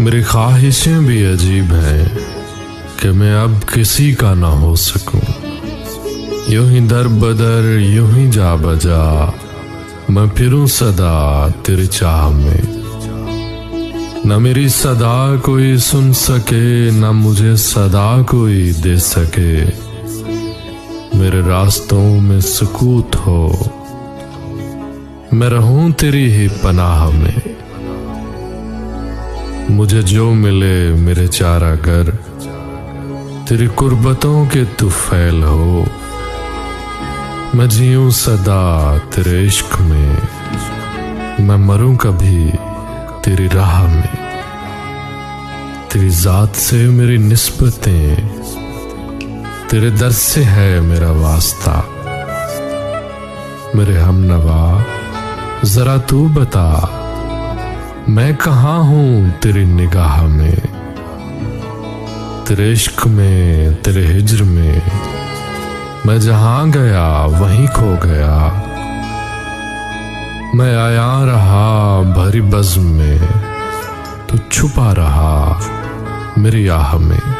मेरी ख्वाहिशें भी अजीब हैं कि मैं अब किसी का ना हो सकूं। यूं ही दर बदर यूं ही जा बजा मैं फिरूं सदा तेरी चाह में। न मेरी सदा कोई सुन सके न मुझे सदा कोई दे सके। मेरे रास्तों में सुकूत हो मैं रहूं तेरी ही पनाह में। मुझे जो मिले मेरे चारा गर तेरी कुर्बतों के तुफैल हो। मैं जीऊं सदा तेरे इश्क में मैं मरूं कभी तेरी राह में। तेरी जात से मेरी निस्बतें तेरे दर से है मेरा वास्ता। मेरे हमनवा जरा तू बता मैं कहाँ हूं तेरी निगाह में। तेरे इश्क में तेरे हिज्र में मैं जहां गया वहीं खो गया। मैं आया रहा भरी बज़्म में तू छुपा रहा मेरी आह में।